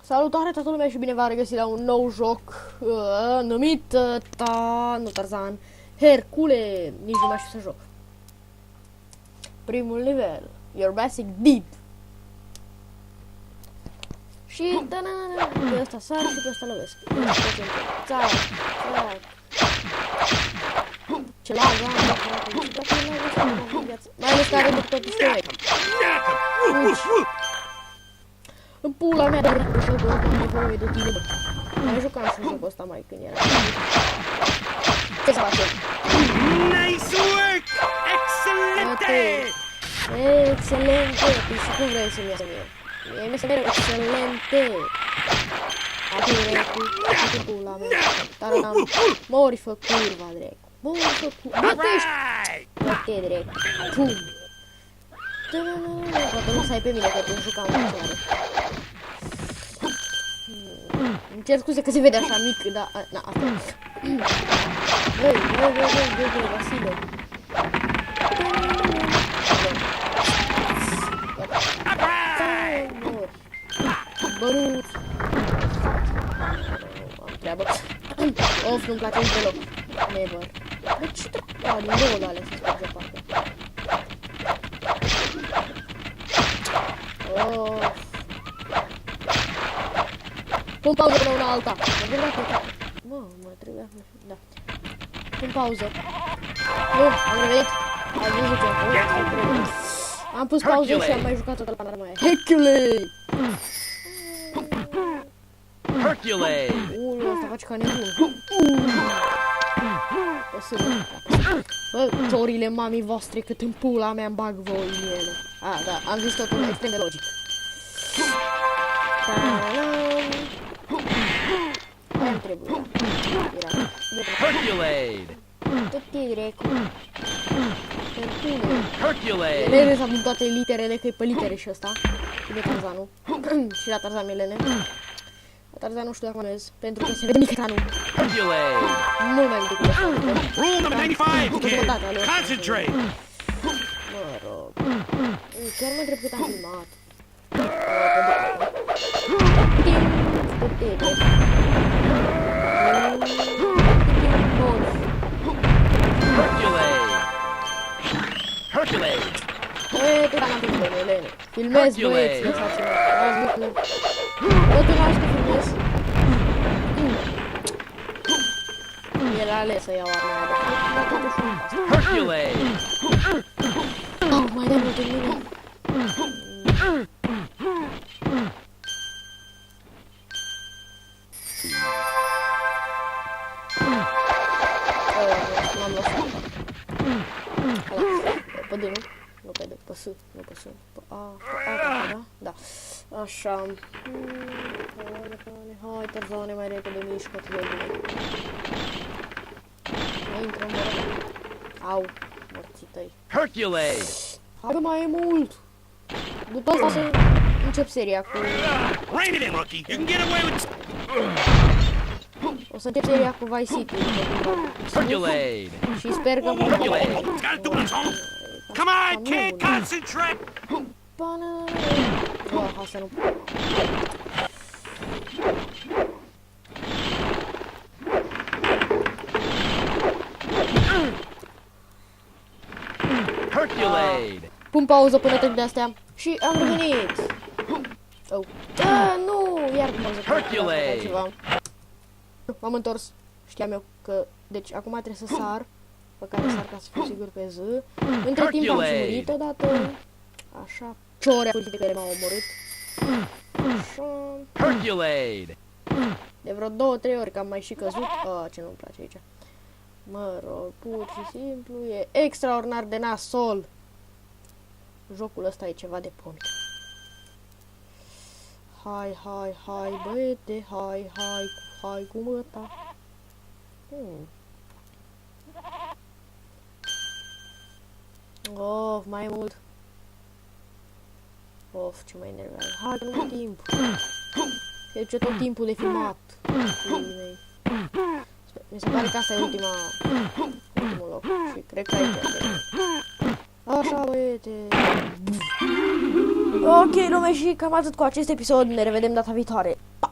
Salutare toată lumea și bine v-am regăsit la un nou joc numit nu Tarzan, Hercule, nici nu mai știu să joc. Primul nivel, Your Basic Deep. Și pe ăsta sar și pe ăsta lovesc. Țac, țac. Ce lag am, mai ales că are de tot pistolet. În pula mea de jocul ăsta, am nevoie de tine, bă. Mai jucam și jocul ăsta mai când era. Ce să facem? Nice work! Excelente! Excelente! Păi și cum vrei să-mi iasă mie? Mie mi se mereu excelente! Ati-recu, ati pula mea. Taranam, mori fă curva, drecu. Mori fă curva. Bătești! Băte, drecu. Pum! Poate nu să ai pe mine, că te jucam în picioare. Îmi cer scuze că se vede așa mic, dar... Na, asta. Băi, Vasile. Băruț. Am treabă. Of, nu-mi place nici deloc. Never. Bă, ce treabă? Din două alea să sparge parcă. Oh. Pun pauză până una alta. Mă, trebuia să... Da. Pun pauză. Bun, am revenit. Ai văzut ce am pus pauză și am mai jucat toată la panaramaia. Hercule! Hercule! Asta face ca nebun. O să bă, ciorile mamii voastre, cât în pula mea îmi bag voi în ele. Ah, da, am zis totul extrem de logic. Aia-mi trebuie. Herculade! Tot e drecu. Herculade! Lene s-a pus toate literele, că e pe litere și ăsta. Și de Tarzanul. Și la Tarzan e Lene. La Tarzan nu știu dacă mănez, pentru că se vede mic ecranul. Herculade! Mult mai mic. Rule number 95, kid! Concentrate! Mă rog. Chiar mă întreb cât am filmat. Herculade! Herculade! Tu n-am filmat, Elene. Filmez, băieți, lăsați-mă. Azi, nu. Bă, tu n-ai că filmez. El a ales să iau arma aia de Herculade! Oh, mai de mult în mine. M-am lăsat. Pe D, nu? Nu pe D, pe S, nu pe S. Pe A, da? Da. Așa. Hai, Tarzane, mai repede, mișcă-te, de bine. Mai intră, mă rog. Au, morții tăi. Herculade! Hai că mai e mult! După asta să încep seria cu... Rein it in, rookie! You can get away with... O să încep seria cu Vice City. Herculade! Și sper că... Herculade! Gotta do it, home! Come on, kid! Concentrate! Bă, hai să nu... Herculade! Pun pauză până trec de astea. Și am revenit! Oh. Nu! Iar pun pauză. Herculade! M-am întors. Știam eu că... Deci acum trebuie să sar. Pe care sar ca să fiu sigur pe Z. Între timp am și murit odată. Așa. Ciore de care m-au omorât. Așa. Herculade! De vreo 2-3 ori că am mai și căzut. Ce nu-mi place aici. Mă rog, pur și simplu e extraordinar de nasol. Jocul ăsta e ceva de pomit. Hai, hai, hai, băiete, hai cu măta. Of, mai mult. Of, ce mă enervează. Hai, că nu am timp. Se duce tot timpul de filmat. Mi se pare că asta e ultimul loc. Și cred că aici. Așa, băiete. Ok, lume, și cam atât cu acest episod. Ne revedem data viitoare. Pa!